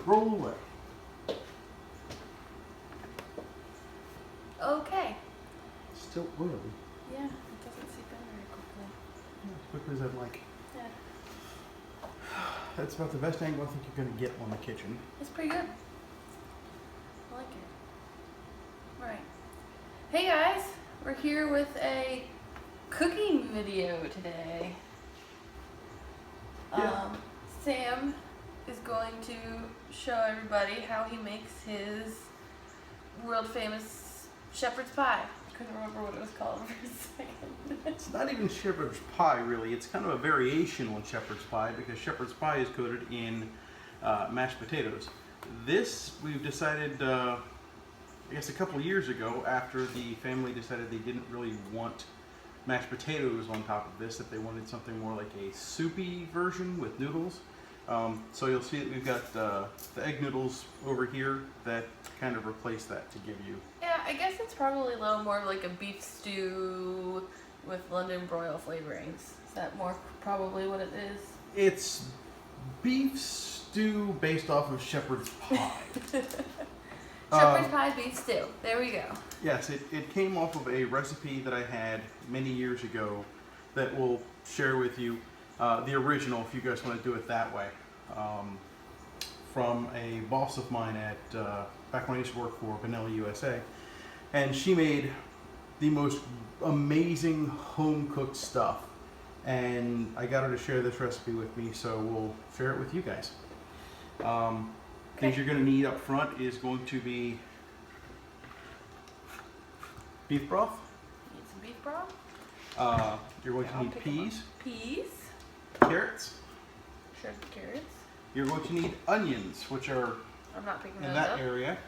roll away. Okay. Still oily. Yeah, it doesn't seep in very quickly. Not as quickly as I'd like. Yeah. That's about the best angle I think you're going to get on the kitchen. It's pretty good. I like it. Alright. Hey guys, we're here with a cooking video today. Yeah. Sam is going to show everybody how he makes his world famous shepherd's pie. I couldn't remember what it was called for a second. It's not even shepherd's pie, really. It's kind of a variation on shepherd's pie because shepherd's pie is coated in mashed potatoes. This we've decided, I guess a couple of years ago, after the family decided they didn't really want mashed potatoes on top of this, that they wanted something more like a soupy version with noodles. So you'll see that we've got the egg noodles over here that kind of replace that to give you. Yeah, I guess it's probably a little more like a beef stew with London broil flavorings. Is that more probably what it is? It's beef stew based off of shepherd's pie. Shepherd's pie beef stew. There we go. Yes, it came off of a recipe that I had many years ago that we'll share with you. The original, if you guys want to do it that way. From a boss of mine at back when I used to work for Vanilla USA. And she made the most amazing home-cooked stuff. And I got her to share this recipe with me, so we'll share it with you guys. Things you're going to need up front is going to be beef broth. Need some beef broth. You're going to need peas. Peas. Carrots. Shredded carrots. You're going to need onions, which are I'm not picking in those that up. area.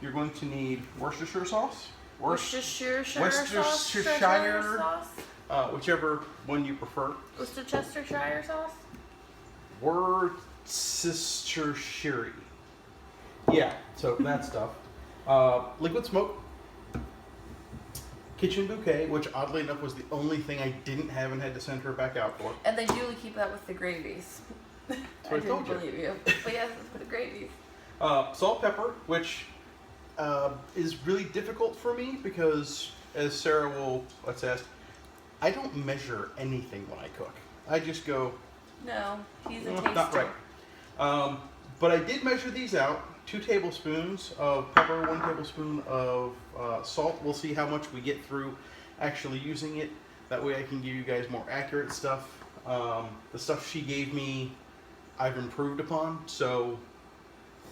You're going to need Worcestershire sauce. Worcestershire Worcestershire sauce. Whichever one you prefer. Worcestershire sauce. Worcestershire. Yeah, so that stuff. Liquid smoke. Kitchen bouquet, which oddly enough was the only thing I didn't have and had to send her back out for. And they usually keep that with the gravies. That's I what I didn't told you. believe you. But yes, it's with the gravies. Salt, pepper, which is really difficult for me because, as Sarah will attest, I don't measure anything when I cook. I just go, No, he's a taster. not right. But I did measure these out. 2 tablespoons of pepper, 1 tablespoon of salt. We'll see how much we get through actually using it. That way I can give you guys more accurate stuff. The stuff she gave me, I've improved upon, so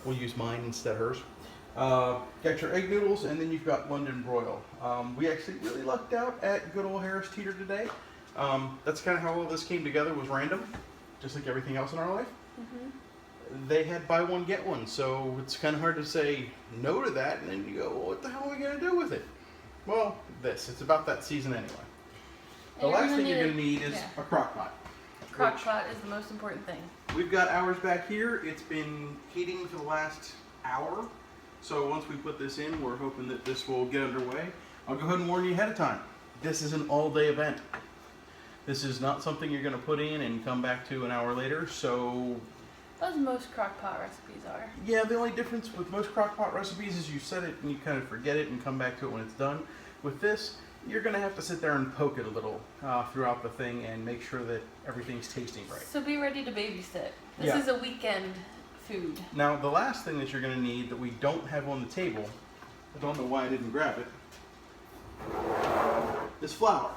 we'll use mine instead of hers. Got your egg noodles, and then you've got London broil. We actually really lucked out at good old Harris Teeter today. That's kind of how all this came together, was random, just like everything else in our life. Mm-hmm. They had buy one get one, so it's kind of hard to say no to that, and then you go, well, what the hell are we going to do with it? Well, it's about that season anyway. The last thing you're going to need is a crock pot. Crock pot is the most important thing. We've got ours back here. It's been heating for the last hour, so once we put this in, we're hoping that this will get underway. I'll go ahead and warn you ahead of time. This is an all-day event. This is not something you're going to put in and come back to an hour later, so... As most crock pot recipes are. Yeah, the only difference with most crock pot recipes is you set it and you kind of forget it and come back to it when it's done. With this, you're going to have to sit there and poke it a little throughout the thing and make sure that everything's tasting right. So be ready to babysit. This is a weekend food. Now, the last thing that you're going to need that we don't have on the table, I don't know why I didn't grab it, is flour.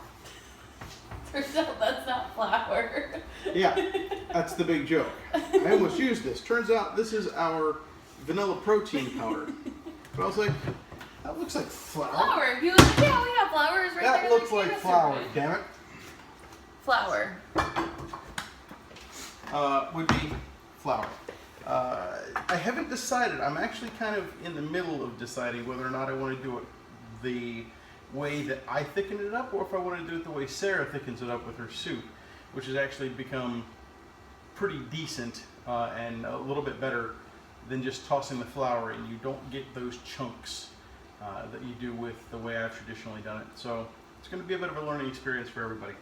Turns out that's not flour. Yeah, that's the big joke. I almost used this. Turns out this is our vanilla protein powder. But I was like, that looks like flour. Flour. He was like, yeah, we have flour. It's right there. That looks like flour, damn it. Flour. Would be flour. I haven't decided. I'm actually kind of in the middle of deciding whether or not I want to do it the way that I thicken it up, or if I want to do it the way Sarah thickens it up with her soup, which has actually become pretty decent and a little bit better than just tossing the flour in. You don't get those chunks that you do with the way I've traditionally done it. So it's going to be a bit of a learning experience for everybody.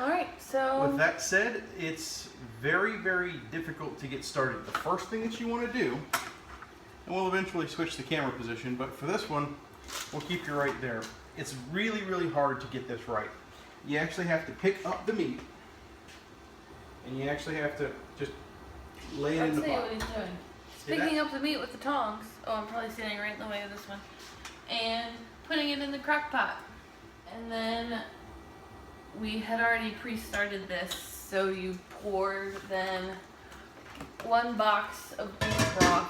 Alright, so With that said, it's very, very difficult to get started. The first thing that you want to do, and we'll eventually switch the camera position, but for this one, we'll keep you right there. It's really, really hard to get this right. You actually have to pick up the meat, and you actually have to just lay it in the let's see pot. what he's doing. See Picking that? up the meat with the tongs. Oh, I'm probably standing right in the way of this one. And putting it in the crock pot. And then we had already pre-started this, so you poured then 1 box of beef broth.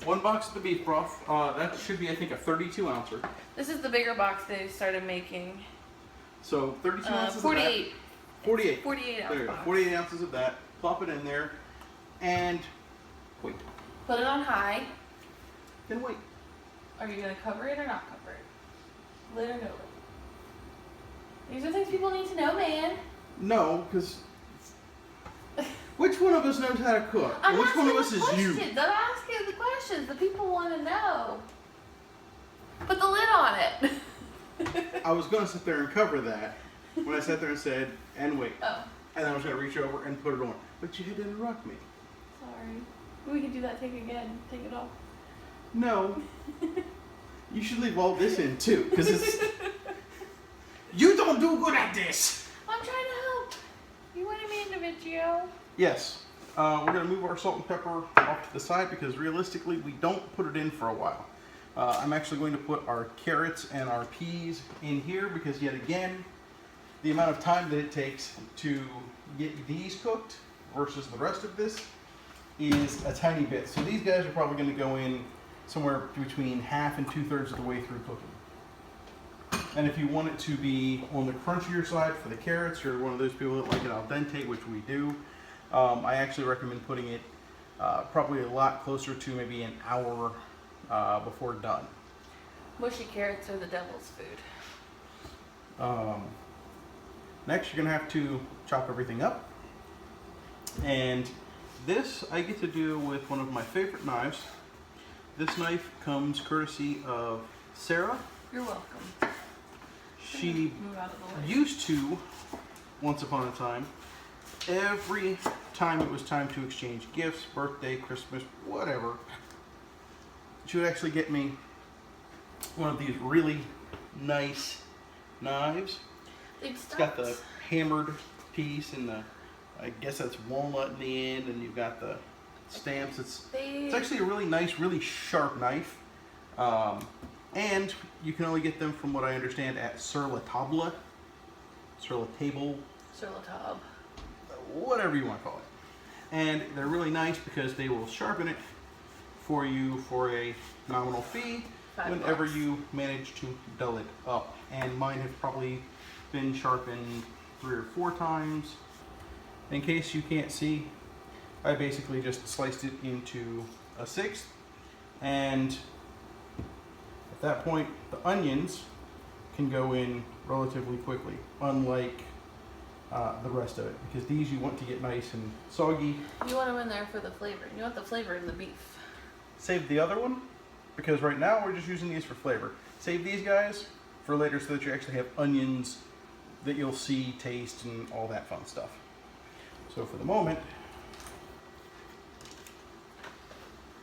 1 box of the beef broth. That should be, I think, a 32 ouncer. This is the bigger box they started making. So 32 ounces 48. of that. 48. 48 ounce There you go. box. 48 ounces of that. Plop it in there, and wait. Put it on high. Then wait. Are you going to cover it or not cover it? Lid or no lid? These are things people need to know, man. No, because which one of us knows how to cook? I'm Which asking one of us the is questions. you? I'm asking the questions. The people want to know. Put the lid on it. I was going to sit there and cover that when I sat there and said, and wait. Oh, And then I was going to reach over and put it on. But you had to interrupt me. sorry. We can do that. Take it again. Take it off. No. You should leave all this in too, because it's. You don't do good at this! I'm trying to help. You wanted me in the video. Yes. We're going to move our salt and pepper off to the side because realistically we don't put it in for a while. I'm actually going to put our carrots and our peas in here because yet again, the amount of time that it takes to get these cooked versus the rest of this is a tiny bit. So these guys are probably going to go in somewhere between half and 2/3 of the way through cooking. And if you want it to be on the crunchier side for the carrots, you're one of those people that like it al dente, which we do. I actually recommend putting it probably a lot closer to maybe an hour before done. Mushy carrots are the devil's food. Next, you're going to have to chop everything up. And this I get to do with one of my favorite knives. This knife comes courtesy of Sara. You're welcome. She Move out of the way. used to, once upon a time, every time it was time to exchange gifts, birthday, Christmas, whatever, she would actually get me one of these really nice knives. It's got the hammered piece and the, I guess that's walnut in the end, and you've got the stamps. It's actually a really nice, really sharp knife. And you can only get them, from what I understand, at Sur La Table, whatever you want to call it. And they're really nice because they will sharpen it for you for a nominal fee whenever $5. you manage to dull it up. And mine have probably been sharpened 3 or 4 times. In case you can't see, I basically just sliced it into a 1/6, and at that point the onions can go in relatively quickly, unlike the rest of it, because these you want to get nice and soggy. You want them in there for the flavor. You want the flavor in the beef. Save the other one, because right now we're just using these for flavor. Save these guys for later so that you actually have onions that you'll see, taste, and all that fun stuff. So for the moment,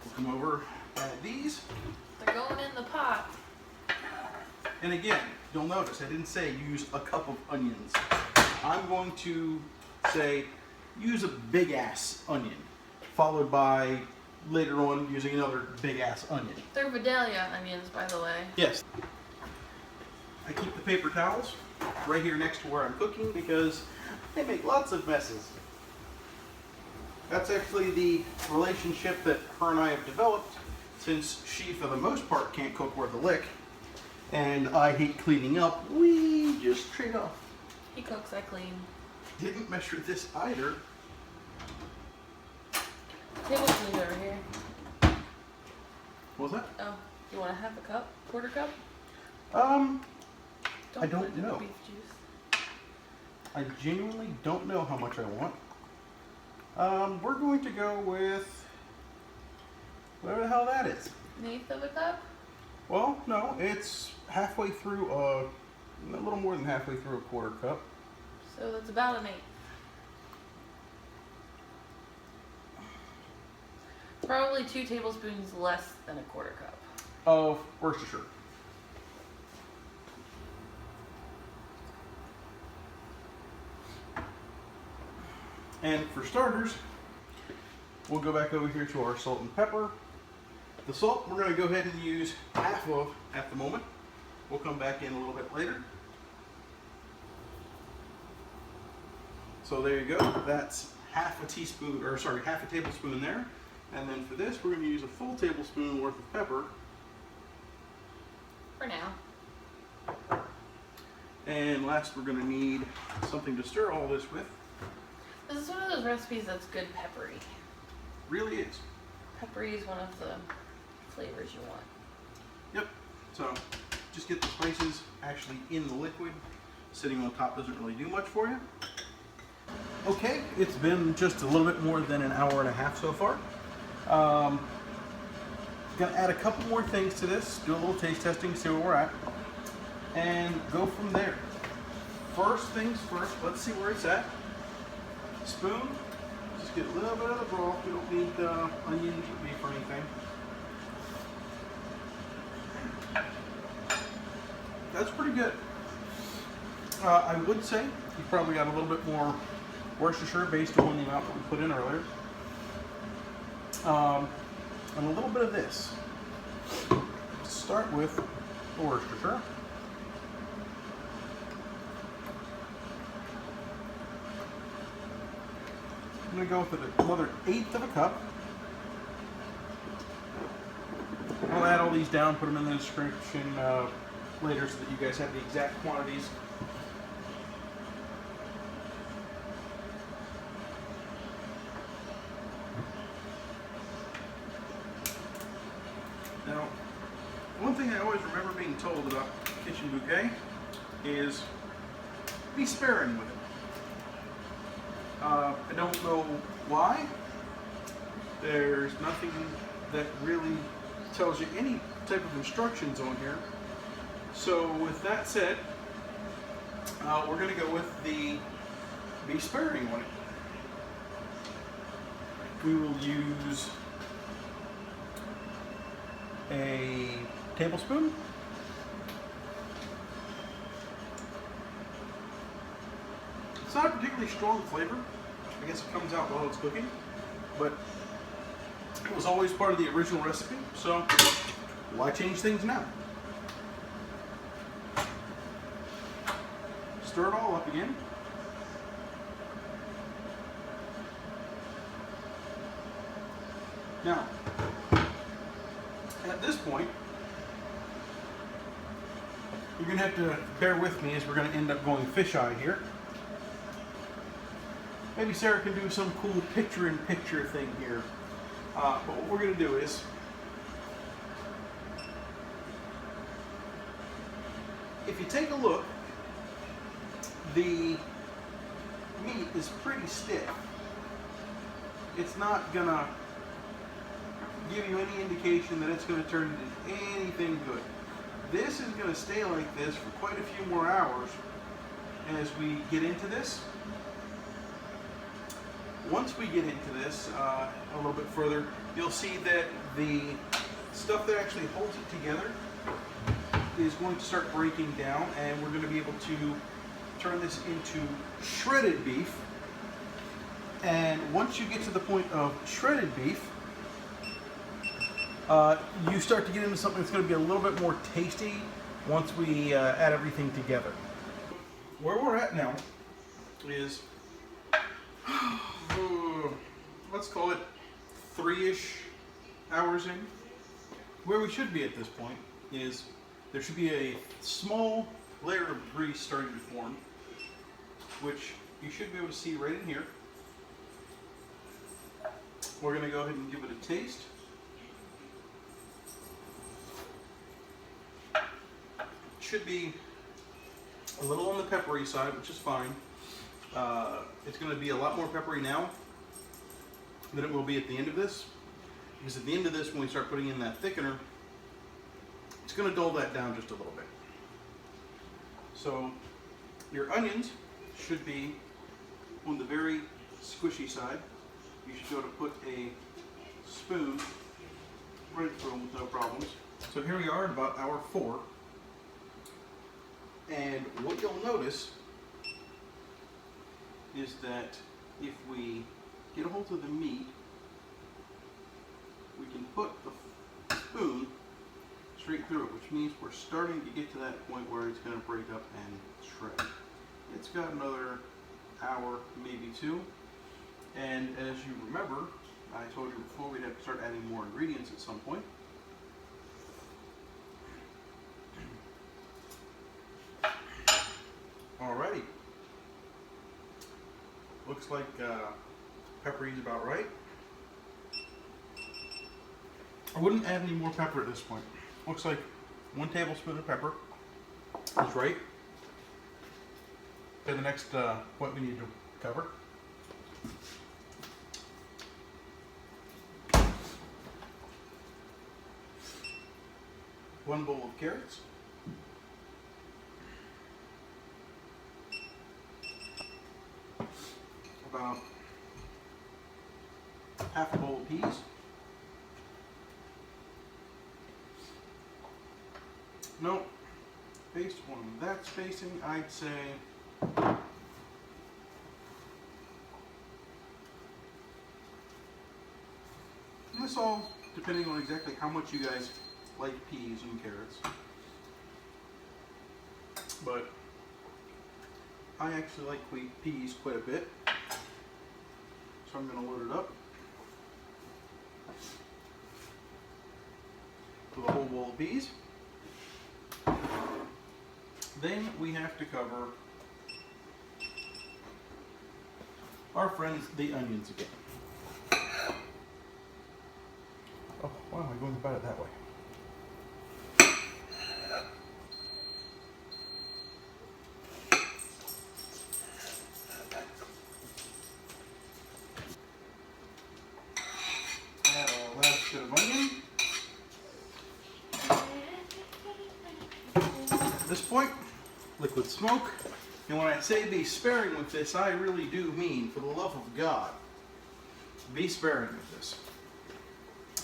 we'll come over at these. They're going in the pot. And again, you'll notice I didn't say use a cup of onions. I'm going to say use a big ass onion, followed by later on using another big ass onion. They're Vidalia onions, by the way. Yes. I keep the paper towels right here next to where I'm cooking because they make lots of messes. That's actually the relationship that her and I have developed, since she, for the most part, can't cook worth a lick, and I hate cleaning up. We just trade off. He cooks, I clean. Didn't measure this either. Tablespoons over here. What was that? Oh, you want to have a cup? Quarter cup? I don't put it in the know. beef juice. I genuinely don't know how much I want. We're going to go with whatever the hell that is. An eighth of a cup? Well, no, it's halfway through a a little more than halfway through a quarter cup. So that's about an eighth. Probably 2 tablespoons less than a quarter cup. Of Worcestershire. And for starters, we'll go back over here to our salt and pepper. The salt we're going to go ahead and use half of at the moment. We'll come back in a little bit later. So there you go. That's half a teaspoon, or sorry, half a tablespoon there. And then for this, we're going to use a full tablespoon worth of pepper. For now. And last, we're going to need something to stir all this with. This is one of those recipes that's good peppery. Really is. Peppery is one of the flavors you want. Yep. So just get the spices actually in the liquid. Sitting on top doesn't really do much for you. Okay, it's been just a little bit more than an hour and a half so far. Gonna add a couple more things to this, do a little taste testing, see where we're at, and go from there. First things first, let's see where it's at. Spoon, just get a little bit of the broth. We don't need onions or beef or anything. That's pretty good. I would say you probably got a little bit more Worcestershire based on the amount that we put in earlier. And a little bit of this. Let's start with the Worcestershire. I'm going to go with another 1/8 of a cup. I'll add all these down, put them in the description later so that you guys have the exact quantities. Now, one thing I always remember being told about kitchen bouquet is be sparing with it. I don't know why. There's nothing that really tells you any type of instructions on here. So with that said, we're going to go with the be sparing on it. We will use a tablespoon. It's not a particularly strong flavor. I guess it comes out while it's cooking, but it was always part of the original recipe, so why change things now? Stir it all up again. Now, at this point, you're going to have to bear with me as we're going to end up going fisheye here. Maybe Sarah can do some cool picture-in-picture thing here. But what we're going to do is, if you take a look, the meat is pretty stiff. It's not going to give you any indication that it's going to turn into anything good. This is going to stay like this for quite a few more hours as we get into this. Once we get into this a little bit further, you'll see that the stuff that actually holds it together is going to start breaking down, and we're going to be able to turn this into shredded beef. And once you get to the point of shredded beef, you start to get into something that's going to be a little bit more tasty once we add everything together. Where we're at now is, let's call it 3-ish hours in. Where we should be at this point is there should be a small layer of grease starting to form, which you should be able to see right in here. We're going to go ahead and give it a taste. Should be a little on the peppery side, which is fine. It's going to be a lot more peppery now than it will be at the end of this, because at the end of this, when we start putting in that thickener, it's going to dull that down just a little bit. So your onions should be on the very squishy side. You should be able to put a spoon right through them with no problems. So here we are at about hour 4. And what you'll notice is that if we get a hold of the meat, we can put the spoon straight through it, which means we're starting to get to that point where it's going to break up and shred. It's got another hour, maybe 2. And as you remember, I told you before we'd have to start adding more ingredients at some point. Alrighty. Looks like peppery's about right. I wouldn't add any more pepper at this point. Looks like 1 tablespoon of pepper is right. Okay, the next point we need to cover. One bowl of carrots. About half a bowl of peas. No, based on that spacing, I'd say this all depending on exactly how much you guys like peas and carrots. But I actually like peas quite a bit, so I'm going to load it up with a whole bowl of peas. Then we have to cover our friends, the onions again. Oh, why am I going about it that way? Add our last bit of onion. At this point, liquid smoke. And when I say be sparing with this, I really do mean, for the love of God, be sparing with this.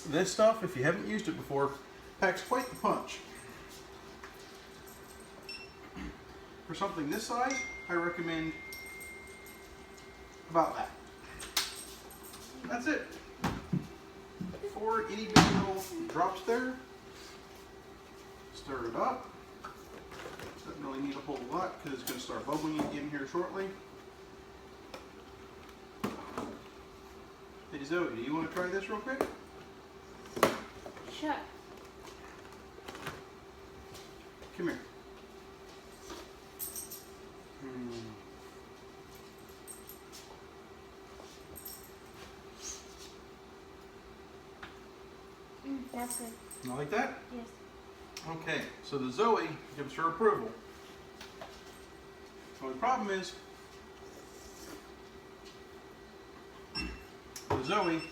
This stuff, if you haven't used it before, packs quite the punch. For something this size, I recommend about that. That's it. 4 itty bitty little drops there. Stir it up. Doesn't really need a whole lot because it's going to start bubbling again here shortly. Hey Zoe, do you want to try this real quick? Sure. Come here. That's good. You like that? Yes. Okay, so the Zoe gives her approval. So the problem is, the Zoe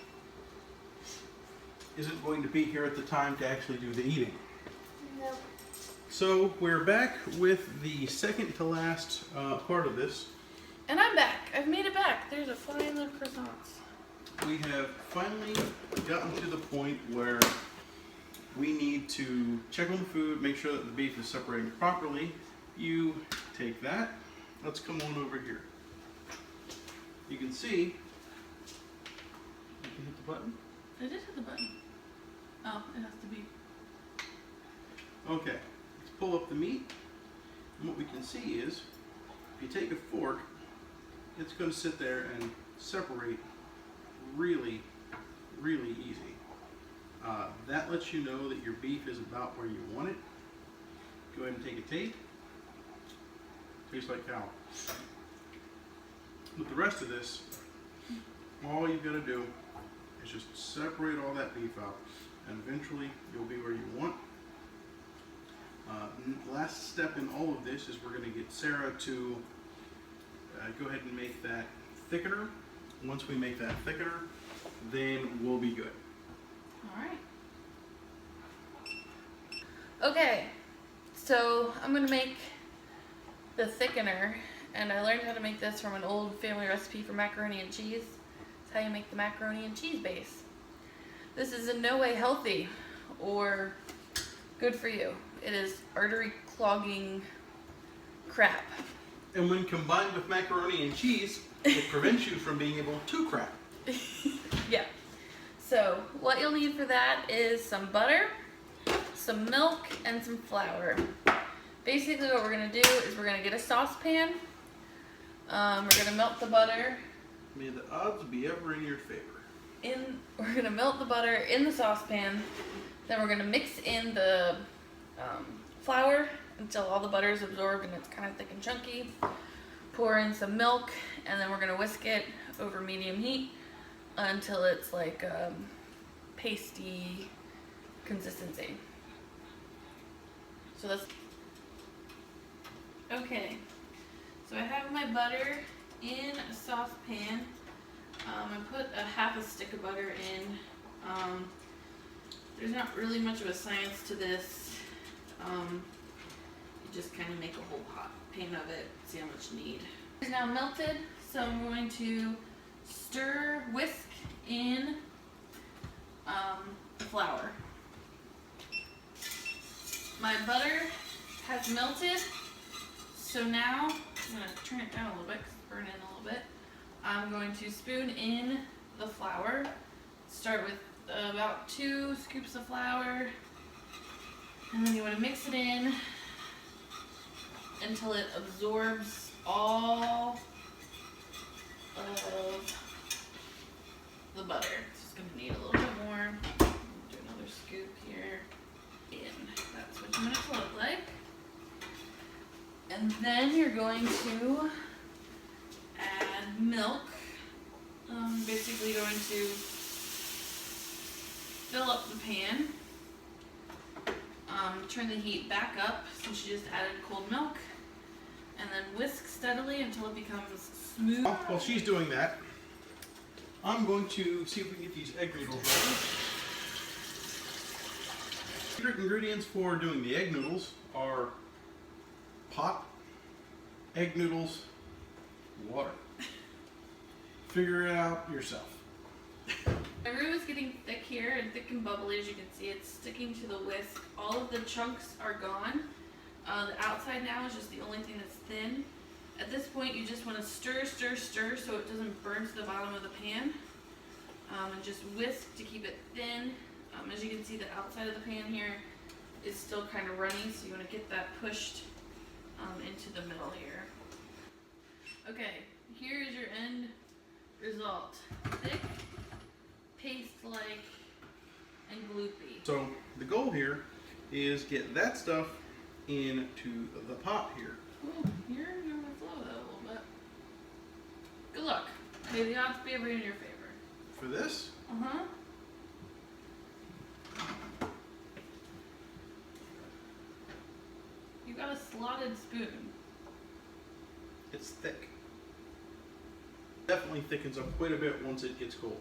isn't going to be here at the time to actually do the eating. Nope. So we're back with the second to last part of this. And I'm back. I've made it back. There's a fly in the croissants. We have finally gotten to the point where we need to check on the food, make sure that the beef is separating properly. You take that. Let's come on over here. You can see, you can hit the button. I did hit the button. Oh, it has to be. Okay, let's pull up the meat. And what we can see is, if you take a fork, it's going to sit there and separate really, really easy. That lets you know that your beef is about where you want it. Go ahead and take a taste. Tastes like cow. With the rest of this, all you've got to do is just separate all that beef out, and eventually you'll be where you want. Last step in all of this is we're going to get Sarah to go ahead and make that thickener. Once we make that thickener, then we'll be good. Alright. Okay, so I'm going to make the thickener, and I learned how to make this from an old family recipe for macaroni and cheese. It's how you make the macaroni and cheese base. This is in no way healthy or good for you. It is artery clogging crap. And when combined with macaroni and cheese, it prevents you from being able to crap. Yeah. So what you'll need for that is some butter, some milk, and some flour. Basically what we're going to do is we're going to get a saucepan. We're going to melt the butter. May the odds be ever in your favor. We're going to melt the butter in the saucepan. Then we're going to mix in the flour until all the butter is absorbed and it's kind of thick and chunky. Pour in some milk, and then we're going to whisk it over medium heat until it's like pasty consistency. So that's okay. So I have my butter in a saucepan. I put a half a stick of butter in. There's not really much of a science to this. You just kind of make a whole hot pan of it, see how much you need. It's now melted, so I'm going to whisk in the flour. My butter has melted, so now I'm going to turn it down a little bit because it's burning a little bit. I'm going to spoon in the flour. Start with about 2 scoops of flour, and then you want to mix it in until it absorbs all of the butter. It's just going to need a little bit more. Do another scoop here in. That's what you want it to look like. And then you're going to add milk. Basically going to fill up the pan. Turn the heat back up since you just added cold milk. And then whisk steadily until it becomes smooth. While she's doing that, I'm going to see if we can get these egg noodles ready. Secret ingredients for doing the egg noodles are pot, egg noodles, water. Figure it out yourself. My roux is getting thick here and thick and bubbly, as you can see. It's sticking to the whisk. All of the chunks are gone. The outside now is just the only thing that's thin. At this point, you just want to stir so it doesn't burn to the bottom of the pan. And just whisk to keep it thin. As you can see, the outside of the pan here is still kind of runny, so you want to get that pushed into the middle here. Okay, here is your end result. Thick, paste-like, and gloopy. So the goal here is get that stuff into the pot here. Ooh, you're going to flow that a little bit. Good luck. May the odds be ever in your favor. For this, Uh-huh. You got a slotted spoon. it's thick. Definitely thickens up quite a bit once it gets cold.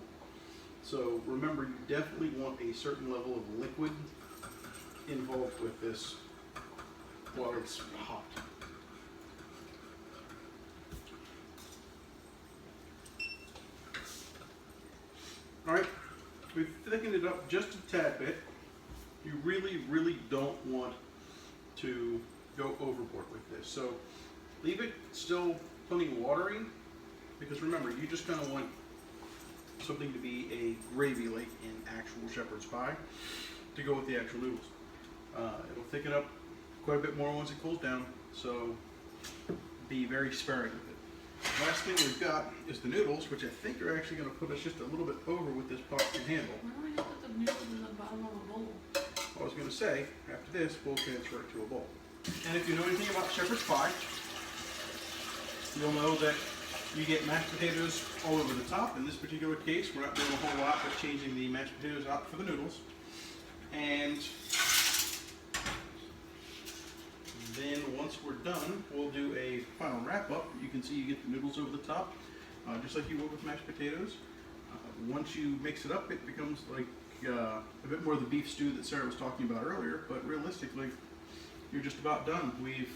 So remember, you definitely want a certain level of liquid involved with this while it's hot. Alright, we've thickened it up just a tad bit. You really don't want to go overboard with this. So leave it still plenty watery, because remember, you just kind of want something to be a gravy like in actual shepherd's pie to go with the actual noodles. It'll thicken up quite a bit more once it cools down, so be very sparing with it. Last thing we've got is the noodles, which I think are actually going to put us just a little bit over what this pot can handle. Why don't I just put the noodles in the bottom of a bowl? I was going to say, after this, we'll transfer it to a bowl. And if you know anything about shepherd's pie, you'll know that you get mashed potatoes all over the top. In this particular case, we're not doing a whole lot but changing the mashed potatoes out for the noodles. And then once we're done, we'll do a final wrap up. You can see you get the noodles over the top, just like you would with mashed potatoes. Once you mix it up, it becomes like a bit more of the beef stew that Sarah was talking about earlier, but realistically, you're just about done. We've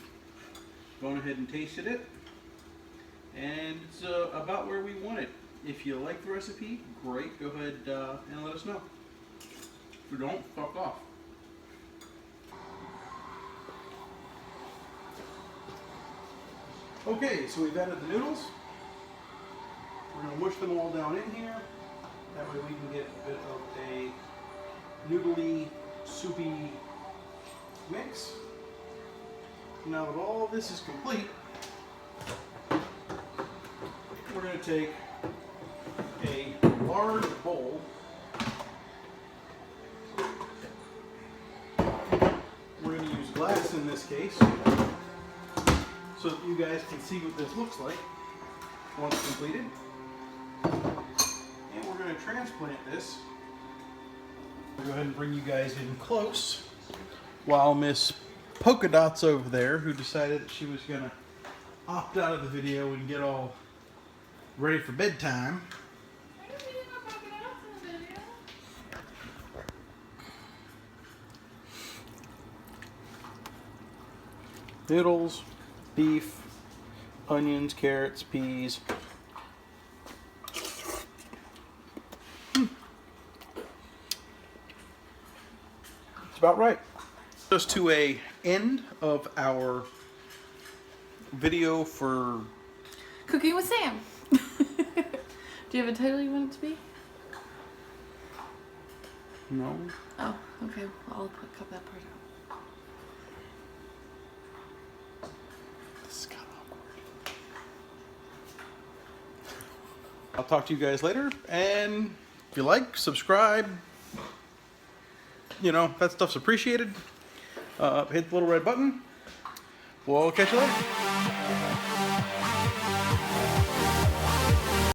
gone ahead and tasted it, and it's about where we want it. If you like the recipe, great, go ahead and let us know. If you don't, fuck off. Okay, so we've added the noodles. We're going to mush them all down in here. That way we can get a bit of a noodly, soupy mix. Now that all this is complete, we're going to take a large bowl. We're going to use glass in this case, so that you guys can see what this looks like once completed. And we're going to transplant this. I'll go ahead and bring you guys in close while Miss Polka Dots over there, who decided that she was going to opt out of the video and get all ready for bedtime. Noodles, beef, onions, carrots, peas. It's about right. Just to a end of our video for Cooking with Sam. Do you have a title you want it to be? no. Oh, okay. I'll cut that part out. This is kind of awkward. I'll talk to you guys later, and if you like, subscribe. You know, that stuff's appreciated. Hit the little red button. We'll catch you later.